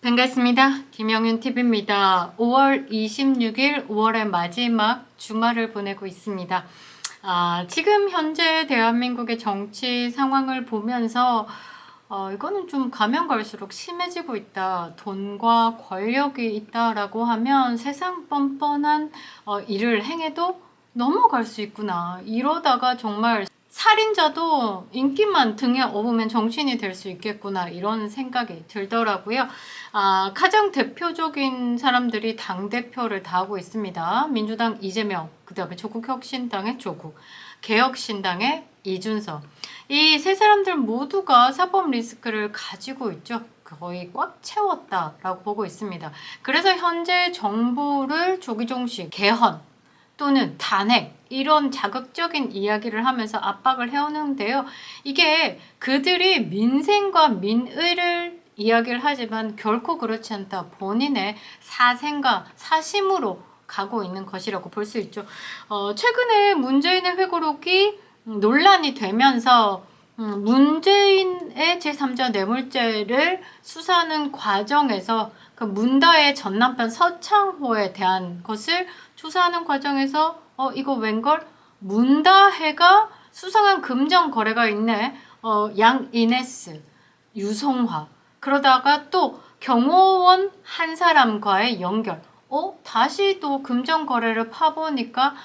반갑습니다. 김영윤TV입니다. 5월 26일 5월의 마지막 주말을 보내고 있습니다. 지금 현재 대한민국의 정치 상황을 보면서 이거는 좀 가면 갈수록 심해지고 있다. 돈과 권력이 있다라고 하면 세상 뻔뻔한 일을 행해도 넘어갈 수 있구나. 이러다가 정말 살인자도 인기만 등에 업으면 정치인이 될 수 있겠구나, 이런 생각이 들더라고요. 가장 대표적인 사람들이 당대표를 다 하고 있습니다. 민주당 이재명, 그 다음에 조국혁신당의 조국, 개혁신당의 이준석. 이 세 사람들 모두가 사법 리스크를 가지고 있죠. 거의 꽉 채웠다라고 보고 있습니다. 그래서 현재 정부를 조기종식, 개헌 또는 탄핵, 이런 자극적인 이야기를 하면서 압박을 해오는데요. 이게 그들이 민생과 민의를 이야기를 하지만 결코 그렇지 않다. 본인의 사생과 사심으로 가고 있는 것이라고 볼 수 있죠. 최근에 문재인의 회고록이 논란이 되면서 문재인의 제3자 뇌물죄를 수사하는 과정에서 그 문다의 전 남편 서창호에 대한 것을 조사하는 과정에서 이거 웬걸? 문다혜가 수상한 금전 거래가 있네. 양이네스, 유성화. 그러다가 또 경호원 한 사람과의 연결. 다시 또 금전 거래를 파보니까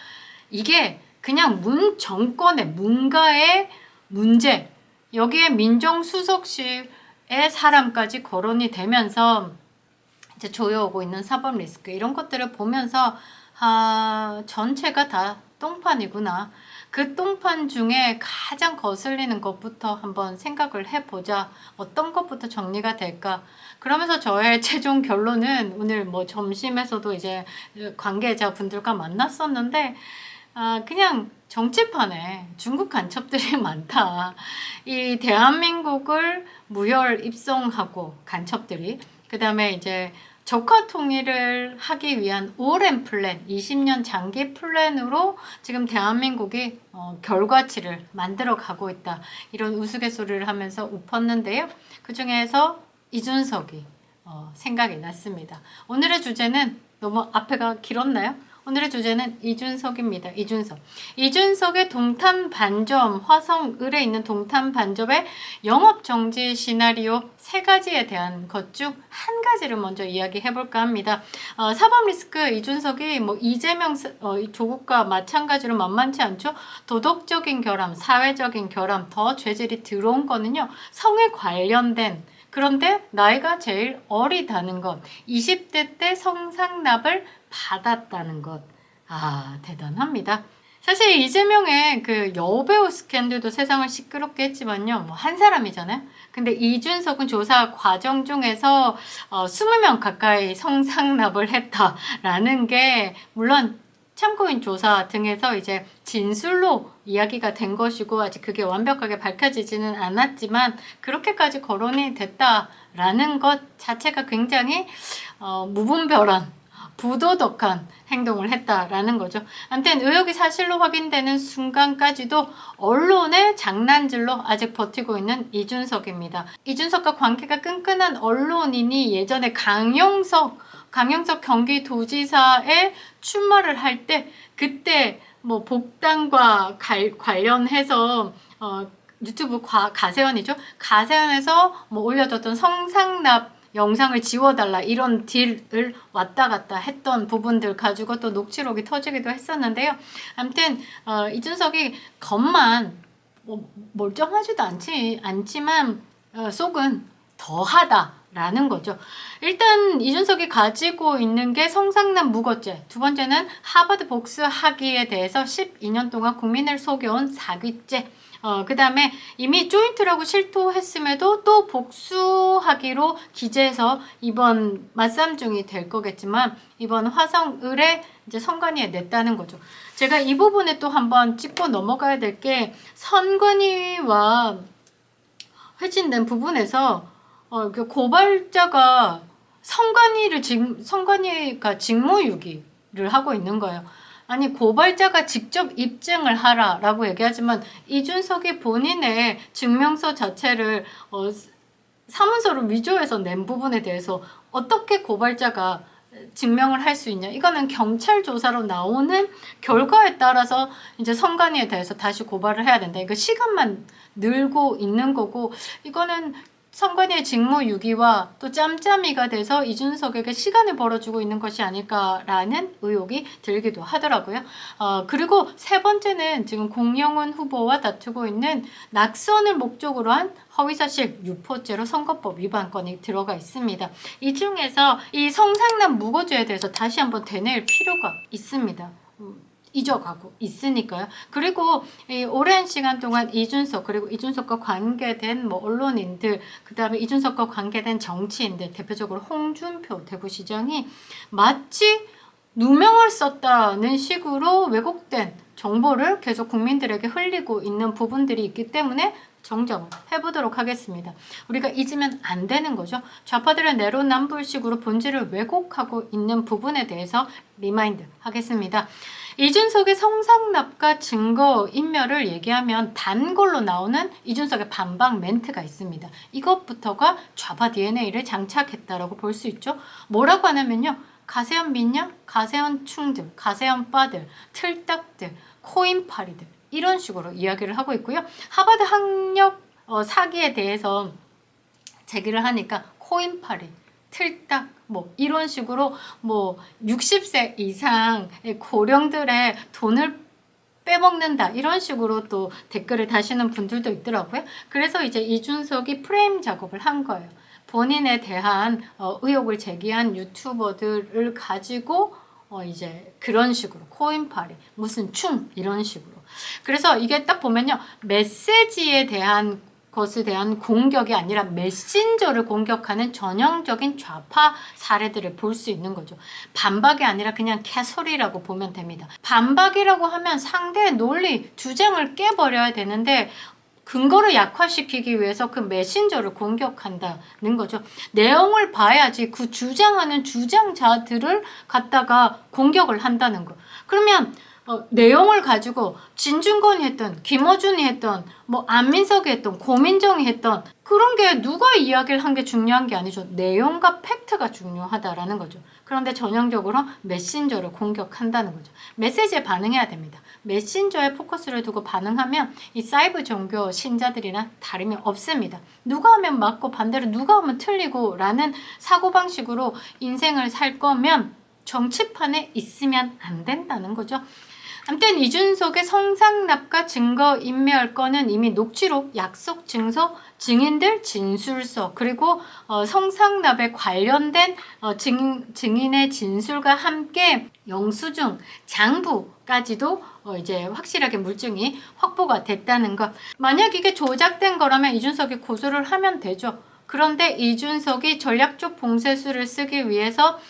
이게 그냥 문 정권의 문가의 문제. 여기에 민정수석실의 사람까지 거론이 되면서 이제 조여오고 있는 사법 리스크, 이런 것들을 보면서 전체가 다 똥판이구나. 그 똥판 중에 가장 거슬리는 것부터 한번 생각을 해보자. 어떤 것부터 정리가 될까? 그러면서 저의 최종 결론은, 오늘 뭐 점심에서도 이제 관계자분들과 만났었는데, 그냥 정치판에 중국 간첩들이 많다. 이 대한민국을 무혈 입성하고 간첩들이, 그 다음에 이제 적화 통일을 하기 위한 오랜 플랜, 20년 장기 플랜으로 지금 대한민국이 결과치를 만들어 가고 있다. 이런 우스갯소리를 하면서 웃었는데요. 그 중에서 이준석이 생각이 났습니다. 오늘의 주제는, 너무 앞에가 길었나요? 오늘의 주제는 이준석입니다. 이준석의 동탄 반점, 화성을에 있는 동탄 반점의 영업정지 시나리오 3가지에 대한 것 중 한 가지를 먼저 이야기해 볼까 합니다. 사법 리스크, 이준석이 뭐 이재명, 조국과 마찬가지로 만만치 않죠. 도덕적인 결함, 사회적인 결함, 더 죄질이 들어온 거는요, 성에 관련된, 그런데 나이가 제일 어리다는 것, 20대 때 성상납을 받았다는 것. 대단합니다. 사실 이재명의 그 여배우 스캔들도 세상을 시끄럽게 했지만요, 뭐 한 사람이잖아요. 근데 이준석은 조사 과정 중에서 20명 가까이 성상납을 했다라는 게, 물론 참고인 조사 등에서 이제 진술로 이야기가 된 것이고, 아직 그게 완벽하게 밝혀지지는 않았지만 그렇게까지 거론이 됐다라는 것 자체가 굉장히 무분별한, 부도덕한 행동을 했다라는 거죠. 아무튼 의혹이 사실로 확인되는 순간까지도 언론의 장난질로 아직 버티고 있는 이준석입니다. 이준석과 관계가 끈끈한 언론인이 예전에 강용석 경기도지사에 출마를 할 때, 그때 뭐 복당과 관련해서 유튜브 가세연이죠. 가세연에서 뭐 올려뒀던 성상납 영상을 지워달라, 이런 딜을 왔다 갔다 했던 부분들 가지고 또 녹취록이 터지기도 했었는데요. 아무튼 이준석이 겉만 멀쩡하지도 않지만 속은 더하다라는 거죠. 일단 이준석이 가지고 있는 게 성상납 무고죄, 두 번째는 하버드 복수학위에 대해서 12년 동안 국민을 속여온 사기죄, 그 다음에 이미 조인트라고 실토했음에도 또 복수하기로 기재해서 이번 맞삼중이 될 거겠지만, 이번 화성을에 이제 선관위에 냈다는 거죠. 제가 이 부분에 또 한번 짚고 넘어가야 될 게, 선관위와 회진된 부분에서 고발자가 선관위가 직무유기를 하고 있는 거예요. 아니 고발자가 직접 입증을 하라라고 얘기하지만 이준석이 본인의 증명서 자체를 사문서를 위조해서 낸 부분에 대해서 어떻게 고발자가 증명을 할 수 있냐. 이거는 경찰 조사로 나오는 결과에 따라서 이제 선관위에 대해서 다시 고발을 해야 된다. 이거 시간만 늘고 있는 거고, 이거는 선관위의 직무유기와 또 짬짬이가 돼서 이준석에게 시간을 벌어주고 있는 것이 아닐까라는 의혹이 들기도 하더라고요. 그리고 세 번째는 지금 공영훈 후보와 다투고 있는 낙선을 목적으로 한 허위사실 유포죄로 선거법 위반 건이 들어가 있습니다. 이 중에서 이 성상남 무고죄에 대해서 다시 한번 되뇌일 필요가 있습니다. 잊어가고 있으니까요. 그리고 이 오랜 시간 동안 이준석, 그리고 이준석과 관계된 뭐 언론인들, 그 다음에 이준석과 관계된 정치인들, 대표적으로 홍준표 대구시장이 마치 누명을 썼다는 식으로 왜곡된 정보를 계속 국민들에게 흘리고 있는 부분들이 있기 때문에 정정을 해보도록 하겠습니다. 우리가 잊으면 안 되는 거죠. 좌파들의 내로남불식으로 본질을 왜곡하고 있는 부분에 대해서 리마인드 하겠습니다. 이준석의 성상납과 증거인멸을 얘기하면 단골로 나오는 이준석의 반박 멘트가 있습니다. 이것부터가 좌파 DNA를 장착했다라고 볼 수 있죠. 뭐라고 하냐면요. 가세현 민녕, 가세현 충들, 가세현 빠들, 틀딱들, 코인파리들 이런 식으로 이야기를 하고 있고요. 하버드 학력 사기에 대해서 제기를 하니까 코인파리, 틀딱 뭐 이런 식으로 뭐 60세 이상의 고령들의 돈을 빼먹는다 이런 식으로 또 댓글을 다시는 분들도 있더라고요. 그래서 이제 이준석이 프레임 작업을 한 거예요. 본인에 대한 의혹을 제기한 유튜버들을 가지고 이제 그런 식으로 코인파리 무슨 충 이런 식으로. 그래서 이게 딱 보면요, 메시지에 대한 것에 대한 공격이 아니라 메신저를 공격하는 전형적인 좌파 사례들을 볼 수 있는 거죠. 반박이 아니라 그냥 개소리라고 보면 됩니다. 반박이라고 하면 상대의 논리, 주장을 깨버려야 되는데 근거를 약화시키기 위해서 그 메신저를 공격한다는 거죠. 내용을 봐야지 그 주장하는 주장자들을 갖다가 공격을 한다는 거. 그러면 내용을 가지고 진중권이 했던, 김어준이 했던, 뭐 안민석이 했던, 고민정이 했던 그런 게 누가 이야기를 한 게 중요한 게 아니죠. 내용과 팩트가 중요하다라는 거죠. 그런데 전형적으로 메신저를 공격한다는 거죠. 메시지에 반응해야 됩니다. 메신저에 포커스를 두고 반응하면 이 사이버 종교 신자들이랑 다름이 없습니다. 누가 하면 맞고 반대로 누가 하면 틀리고 라는 사고방식으로 인생을 살 거면 정치판에 있으면 안 된다는 거죠. 아무튼 이준석의 성상납과 증거인멸 건은 이미 녹취록, 약속 증서, 증인들 진술서, 그리고 성상납에 관련된 증인의 진술과 함께 영수증, 장부까지도 이제 확실하게 물증이 확보가 됐다는 것. 만약 이게 조작된 거라면 이준석이 고소를 하면 되죠. 그런데 이준석이 전략적 봉쇄수를 쓰기 위해서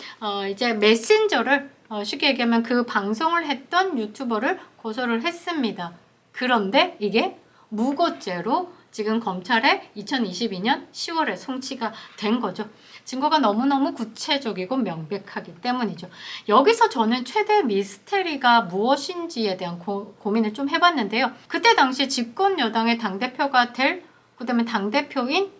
이제 메신저를 쉽게 얘기하면 그 방송을 했던 유튜버를 고소를 했습니다. 그런데 이게 무고죄로 지금 검찰에 2022년 10월에 송치가 된 거죠. 증거가 너무너무 구체적이고 명백하기 때문이죠. 여기서 저는 최대 미스테리가 무엇인지에 대한 고민을 좀 해봤는데요. 그때 당시 집권 여당의 당대표가 될, 그 다음에 당대표인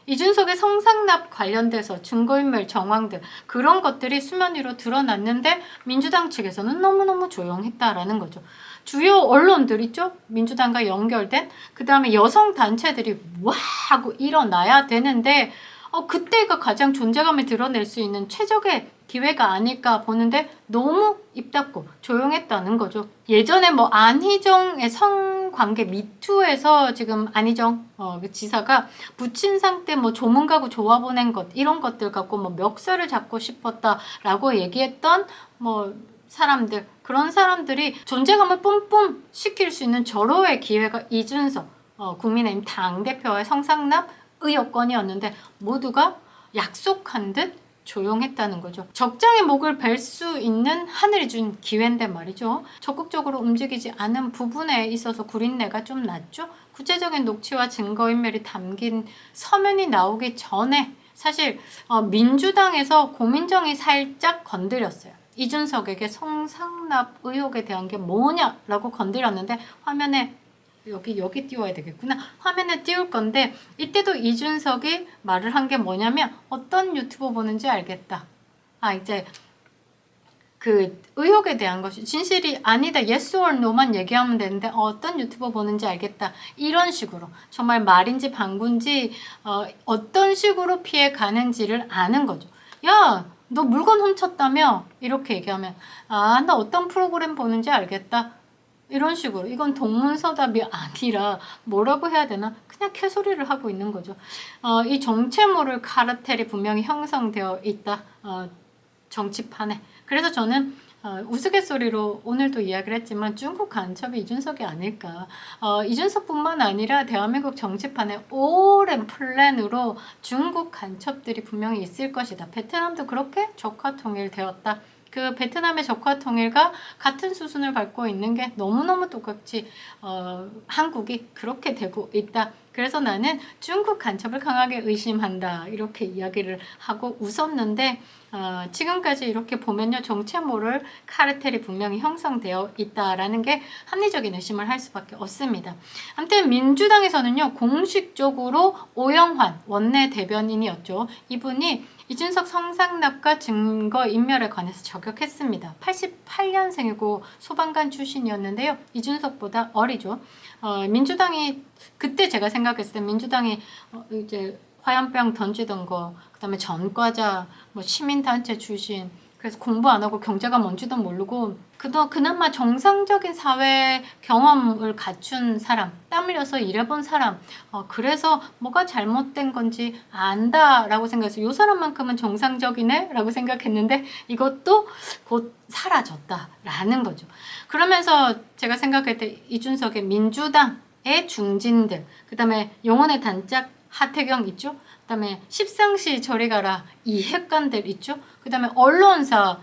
이준석의 성상납 관련돼서 증거인멸 정황들 그런 것들이 수면 위로 드러났는데 민주당 측에서는 너무너무 조용했다라는 거죠. 주요 언론들 있죠? 민주당과 연결된 그 다음에 여성 단체들이 와 하고 일어나야 되는데 그때가 가장 존재감을 드러낼 수 있는 최적의 기회가 아닐까 보는데 너무 입 닫고 조용했다는 거죠. 예전에 뭐 안희정의 성관계 미투에서 지금 안희정 그 지사가 부친상 때 뭐 조문가구 조화 보낸 것 이런 것들 갖고 뭐 멱살을 잡고 싶었다라고 얘기했던 뭐 사람들, 그런 사람들이 존재감을 뿜뿜 시킬 수 있는 절호의 기회가 이준석 국민의힘 당대표의 성상납 의혹건이었는데 모두가 약속한 듯 조용했다는 거죠. 적장의 목을 벨 수 있는 하늘이 준 기회인데 말이죠. 적극적으로 움직이지 않은 부분에 있어서 구린내가 좀 났죠. 구체적인 녹취와 증거인멸이 담긴 서면이 나오기 전에 사실 민주당에서 고민정이 살짝 건드렸어요. 이준석에게 성상납 의혹에 대한 게 뭐냐라고 건드렸는데 화면에 여기 띄워야 되겠구나. 화면에 띄울 건데 이때도 이준석이 말을 한 게 뭐냐면 어떤 유튜브 보는지 알겠다. 이제 그 의혹에 대한 것이 진실이 아니다 yes or no만 얘기하면 되는데 어떤 유튜버 보는지 알겠다 이런 식으로 정말 말인지 방구인지 어떤 식으로 피해 가는지를 아는 거죠. 야, 너 물건 훔쳤다며? 이렇게 얘기하면 나 어떤 프로그램 보는지 알겠다 이런 식으로. 이건 동문서답이 아니라 뭐라고 해야 되나 그냥 개소리를 하고 있는 거죠. 이 정체 모를 카르텔이 분명히 형성되어 있다 정치판에. 그래서 저는 우스갯소리로 오늘도 이야기를 했지만 중국 간첩이 이준석이 아닐까. 이준석뿐만 아니라 대한민국 정치판에 오랜 플랜으로 중국 간첩들이 분명히 있을 것이다. 베트남도 그렇게 적화 통일되었다. 그 베트남의 적화 통일과 같은 수순을 밟고 있는 게 너무너무 똑같이 한국이 그렇게 되고 있다. 그래서 나는 중국 간첩을 강하게 의심한다 이렇게 이야기를 하고 웃었는데 지금까지 이렇게 보면요 정체 모를 카르텔이 분명히 형성되어 있다라는 게 합리적인 의심을 할 수밖에 없습니다. 아무튼 민주당에서는요 공식적으로 오영환 원내대변인이었죠. 이분이 이준석 성상납과 증거인멸에 관해서 저격했습니다. 88년생이고 소방관 출신이었는데요. 이준석보다 어리죠. 민주당이 그때 제가 생각했을 때 민주당이 이제 화염병 던지던 거, 그다음에 전과자, 뭐 시민단체 출신, 그래서 공부 안 하고 경제가 뭔지도 모르고 그나마 정상적인 사회 경험을 갖춘 사람, 땀 흘려서 일해본 사람, 그래서 뭐가 잘못된 건지 안다라고 생각해서 이 사람만큼은 정상적이네 라고 생각했는데 이것도 곧 사라졌다라는 거죠. 그러면서 제가 생각할 때 이준석의 민주당의 중진들, 그 다음에 영혼의 단짝 하태경 있죠? 그 다음에 십상시 저리 가라 이핵관들 있죠? 그 다음에 언론사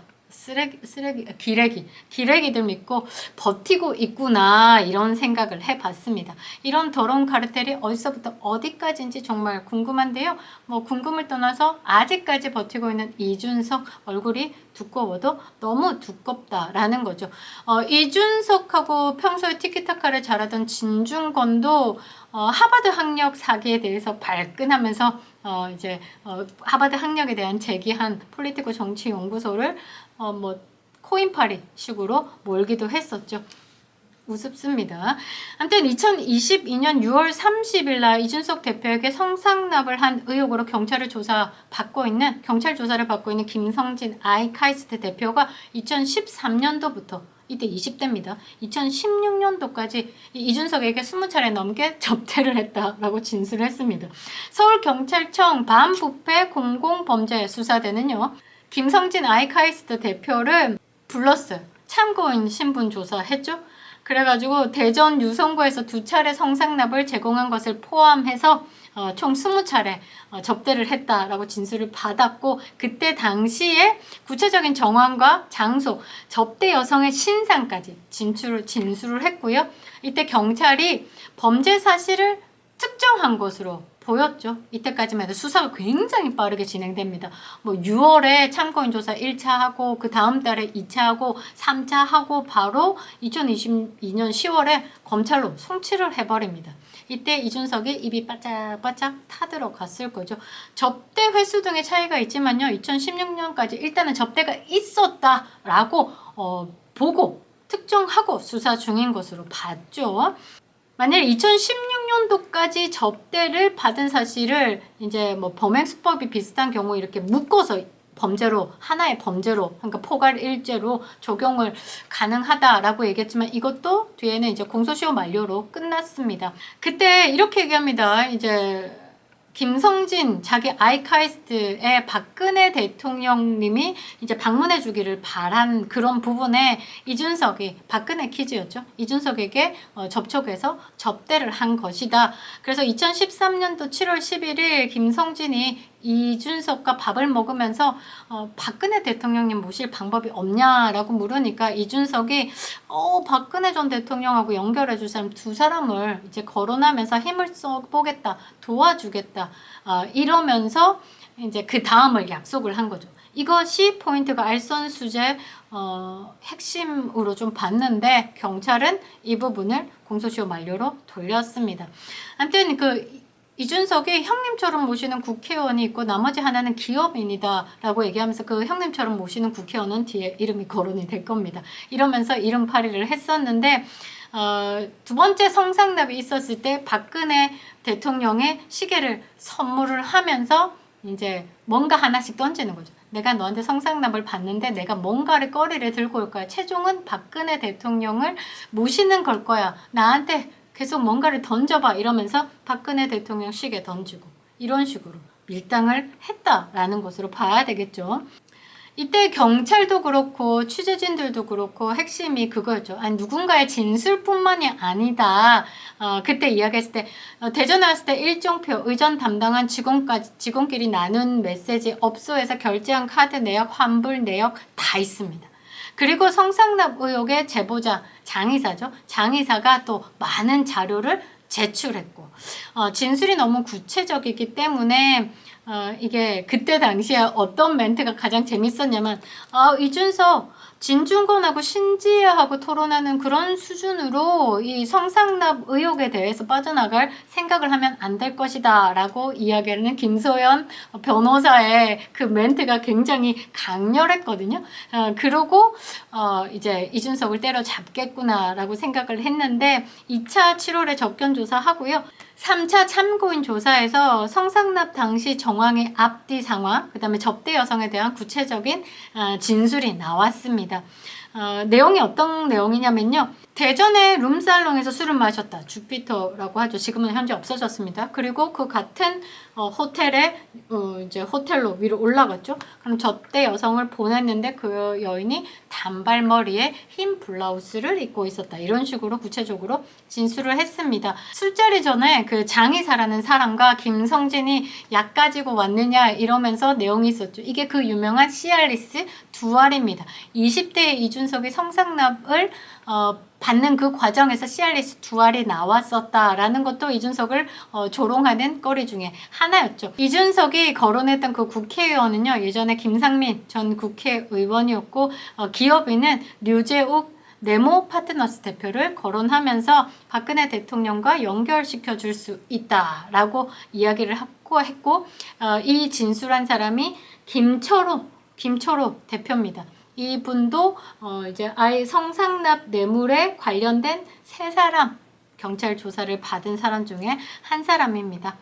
기레기들 믿고 버티고 있구나 이런 생각을 해봤습니다. 이런 더러운 카르텔이 어디서부터 어디까지인지 정말 궁금한데요. 뭐 궁금을 떠나서 아직까지 버티고 있는 이준석 얼굴이 두꺼워도 너무 두껍다라는 거죠. 이준석하고 평소에 티키타카를 잘하던 진중권도 하버드 학력 사기에 대해서 발끈하면서 이제 하버드 학력에 대한 제기한 폴리티코 정치연구소를 뭐 코인파리 식으로 몰기도 했었죠. 우습습니다. 아무튼 2022년 6월 30일 날 이준석 대표에게 성상납을 한 의혹으로 경찰 조사를 받고 있는 김성진 아이카이스트 대표가 2013년도부터 이때 20대입니다. 2016년도까지 이준석에게 20차례 넘게 접대를 했다라고 진술을 했습니다. 서울경찰청 반부패 공공범죄수사대는요. 김성진 아이카이스트 대표를 불렀어요. 참고인 신분 조사했죠. 그래가지고 대전 유성구에서 2차례 성상납을 제공한 것을 포함해서 총 20차례 접대를 했다라고 진술을 받았고 그때 당시에 구체적인 정황과 장소, 접대 여성의 신상까지 진술을 했고요. 이때 경찰이 범죄 사실을 특정한 것으로 보였죠. 이때까지만 해도 수사가 굉장히 빠르게 진행됩니다. 뭐 6월에 참고인 조사 1차 하고 그 다음 달에 2차 하고 3차 하고 바로 2022년 10월에 검찰로 송치를 해버립니다. 이때 이준석이 입이 바짝바짝 타들어갔을 거죠. 접대 횟수 등의 차이가 있지만요. 2016년까지 일단은 접대가 있었다라고 보고 특정하고 수사 중인 것으로 봤죠. 만약 2016년도까지 접대를 받은 사실을 이제 뭐 범행 수법이 비슷한 경우 이렇게 묶어서 범죄로 하나의 범죄로 그러니까 포괄 일죄로 적용을 가능하다라고 얘기했지만 이것도 뒤에는 이제 공소시효 만료로 끝났습니다. 그때 이렇게 얘기합니다. 이제 김성진 자기 아이카이스트에 박근혜 대통령님이 이제 방문해 주기를 바란 그런 부분에 이준석이 박근혜 퀴즈였죠. 이준석에게 접촉해서 접대를 한 것이다. 그래서 2013년도 7월 11일 김성진이 이준석과 밥을 먹으면서 박근혜 대통령님 모실 방법이 없냐라고 물으니까 이준석이 박근혜 전 대통령하고 연결해 줄 사람 2사람을 이제 거론하면서 힘을 써보겠다, 도와주겠다 이러면서 이제 그 다음을 약속을 한 거죠. 이것이 포인트가 알선수재 핵심으로 좀 봤는데 경찰은 이 부분을 공소시효 만료로 돌렸습니다. 아무튼 이준석이 형님처럼 모시는 국회의원이 있고 나머지 하나는 기업인이다 라고 얘기하면서 그 형님처럼 모시는 국회의원은 뒤에 이름이 거론이 될 겁니다. 이러면서 이름팔이를 했었는데 두 번째 성상납이 있었을 때 박근혜 대통령의 시계를 선물을 하면서 이제 뭔가 하나씩 던지는 거죠. 내가 너한테 성상납을 받는데 내가 뭔가를 거리를 들고 올 거야. 최종은 박근혜 대통령을 모시는 걸 거야. 나한테 계속 뭔가를 던져봐 이러면서 박근혜 대통령 시계 던지고 이런 식으로 밀당을 했다라는 것으로 봐야 되겠죠. 이때 경찰도 그렇고 취재진들도 그렇고 핵심이 그거였죠. 아니 누군가의 진술뿐만이 아니다. 그때 이야기했을 때 대전에 왔을 때 일정표 의전 담당한 직원끼리 나눈 메시지 업소에서 결제한 카드 내역 환불 내역 다 있습니다. 그리고 성상납 의혹의 제보자 장의사죠. 장의사가 또 많은 자료를 제출했고 진술이 너무 구체적이기 때문에 이게 그때 당시에 어떤 멘트가 가장 재밌었냐면 이준석 진중권하고 신지혜하고 토론하는 그런 수준으로 이 성상납 의혹에 대해서 빠져나갈 생각을 하면 안 될 것이다 라고 이야기하는 김소연 변호사의 그 멘트가 굉장히 강렬했거든요. 그러고 이제 이준석을 때려잡겠구나 라고 생각을 했는데 2차 7월에 접견 조사하고요. 3차 참고인 조사에서 성상납 당시 정황의 앞뒤 상황, 그 다음에 접대 여성에 대한 구체적인 진술이 나왔습니다. 내용이 어떤 내용이냐면요. 대전의 룸살롱에서 술을 마셨다. 주피터라고 하죠. 지금은 현재 없어졌습니다. 그리고 그 같은 호텔에 이제 호텔로 위로 올라갔죠. 그럼 접대 여성을 보냈는데 그 여인이 단발머리에 흰 블라우스를 입고 있었다. 이런 식으로 구체적으로 진술을 했습니다. 술자리 전에 그 장의사라는 사람과 김성진이 약 가지고 왔느냐 이러면서 내용이 있었죠. 이게 그 유명한 시알리스 두 알입니다. 20대의 이준석이 성상납을 받는 그 과정에서 시알리스 두 알이 나왔었다라는 것도 이준석을 조롱하는 거리 중에 하나였죠. 이준석이 거론했던 그 국회의원은요. 예전에 김상민 전 국회의원이었고 기업인은 류재욱 네모 파트너스 대표를 거론하면서 박근혜 대통령과 연결시켜 줄 수 있다라고 이야기를 했고 이 진술한 사람이 김철호 대표입니다. 이분도 이제 아예 성상납 뇌물에 관련된 세 사람 경찰 조사를 받은 사람 중에 한 사람입니다.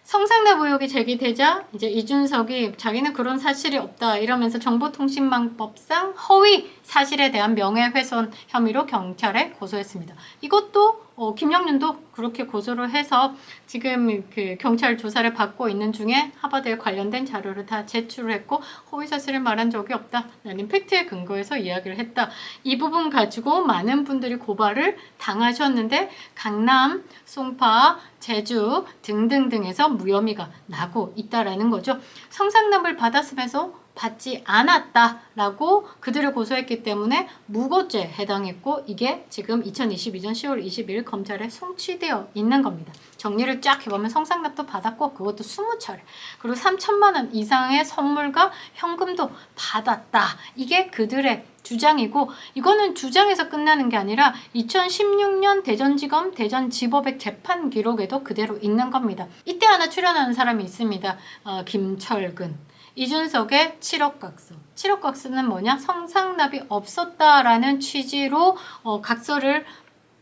성상납 의혹이 제기되자 이제 이준석이 자기는 그런 사실이 없다 이러면서 정보통신망법상 허위 사실에 대한 명예훼손 혐의로 경찰에 고소했습니다. 이것도 김영윤도 그렇게 고소를 해서 지금 그 경찰 조사를 받고 있는 중에 하버드에 관련된 자료를 다 제출을 했고 허위 사실을 말한 적이 없다. 나는 팩트에 근거해서 이야기를 했다. 이 부분 가지고 많은 분들이 고발을 당하셨는데 강남, 송파, 제주 등등등에서 무혐의가 나고 있다라는 거죠. 성상납을 받았으면서 받지 않았다라고 그들을 고소했기 때문에 무고죄에 해당했고 이게 지금 2022년 10월 20일 검찰에 송치되어 있는 겁니다. 정리를 쫙 해보면 성상납도 받았고 그것도 20차례 그리고 3천만 원 이상의 선물과 현금도 받았다. 이게 그들의 주장이고 이거는 주장에서 끝나는 게 아니라 2016년 대전지검 대전지법의 재판 기록에도 그대로 있는 겁니다. 이때 하나 출연하는 사람이 있습니다. 김철근. 이준석의 7억 각서. 7억 각서는 뭐냐? 성상납이 없었다라는 취지로 각서를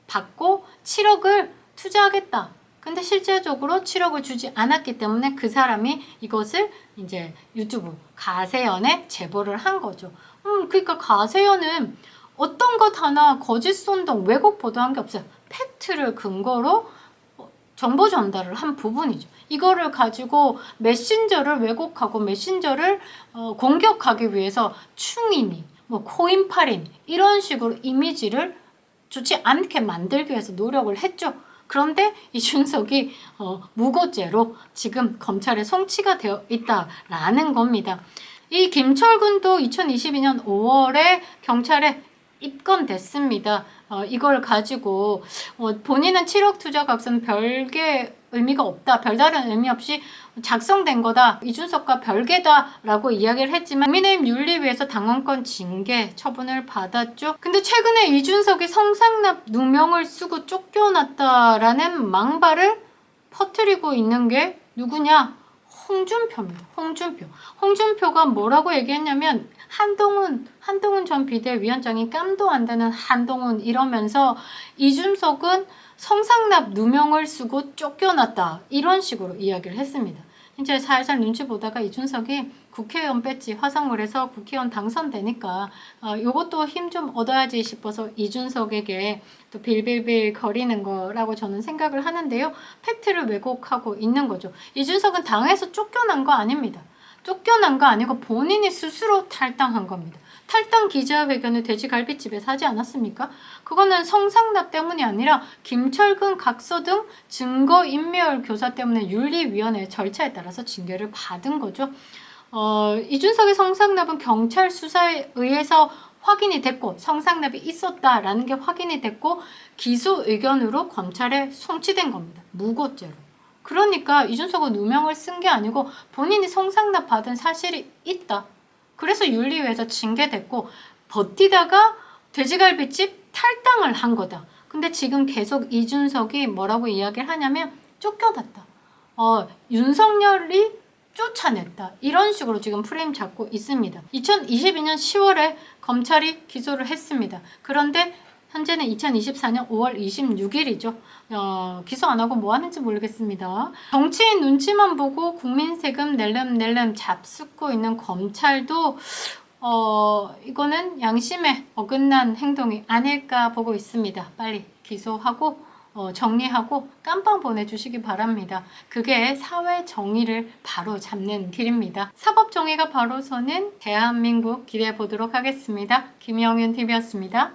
받고 7억을 투자하겠다. 근데 실제적으로 7억을 주지 않았기 때문에 그 사람이 이것을 이제 유튜브 가세연에 제보를 한 거죠. 그러니까 가세연은 어떤 것 하나 거짓 선동 왜곡 보도한 게 없어요. 팩트를 근거로 정보 전달을 한 부분이죠. 이거를 가지고 메신저를 왜곡하고 메신저를 공격하기 위해서 충인이, 코인팔인 이런 식으로 이미지를 좋지 않게 만들기 위해서 노력을 했죠. 그런데 이준석이 무고죄로 지금 검찰에 송치가 되어 있다라는 겁니다. 이 김철근도 2022년 5월에 경찰에 입건됐습니다. 이걸 가지고 본인은 7억 투자 각서는 별개 의미가 없다. 별다른 의미 없이 작성된 거다. 이준석과 별개다라고 이야기를 했지만 국민의힘 윤리위에서 당원권 징계 처분을 받았죠. 근데 최근에 이준석이 성상납 누명을 쓰고 쫓겨났다라는 망발을 퍼뜨리고 있는 게 누구냐? 홍준표입니다. 홍준표가 뭐라고 얘기했냐면 한동훈 전 비대위원장이 깜도 안 되는 한동훈 이러면서 이준석은 성상납 누명을 쓰고 쫓겨났다. 이런 식으로 이야기를 했습니다. 이제 살살 눈치 보다가 이준석이 국회의원 배지 화상을 해서 국회의원 당선되니까 요것도 힘 좀 얻어야지 싶어서 이준석에게 또 빌빌빌 거리는 거라고 저는 생각을 하는데요. 팩트를 왜곡하고 있는 거죠. 이준석은 당에서 쫓겨난 거 아닙니다. 쫓겨난 거 아니고 본인이 스스로 탈당한 겁니다. 탈당 기자회견을 돼지갈비집에서 하지 않았습니까? 그거는 성상납 때문이 아니라 김철근 각서 등 증거인멸 교사 때문에 윤리위원회 절차에 따라서 징계를 받은 거죠. 이준석의 성상납은 경찰 수사에 의해서 확인이 됐고 성상납이 있었다라는 게 확인이 됐고 기소 의견으로 검찰에 송치된 겁니다. 무고죄로. 그러니까 이준석은 누명을 쓴 게 아니고 본인이 성상납 받은 사실이 있다. 그래서 윤리위에서 징계됐고 버티다가 돼지갈비집 탈당을 한 거다. 근데 지금 계속 이준석이 뭐라고 이야기를 하냐면 쫓겨났다. 윤석열이 쫓아냈다. 이런 식으로 지금 프레임 잡고 있습니다. 2022년 10월에 검찰이 기소를 했습니다. 그런데 현재는 2024년 5월 26일이죠. 기소 안 하고 뭐 하는지 모르겠습니다. 정치인 눈치만 보고 국민 세금 낼름 잡숫고 있는 검찰도 이거는 양심에 어긋난 행동이 아닐까 보고 있습니다. 빨리 기소하고 정리하고 깜빵 보내주시기 바랍니다. 그게 사회 정의를 바로 잡는 길입니다. 사법 정의가 바로 서는 대한민국 기대해 보도록 하겠습니다. 김영윤 TV였습니다.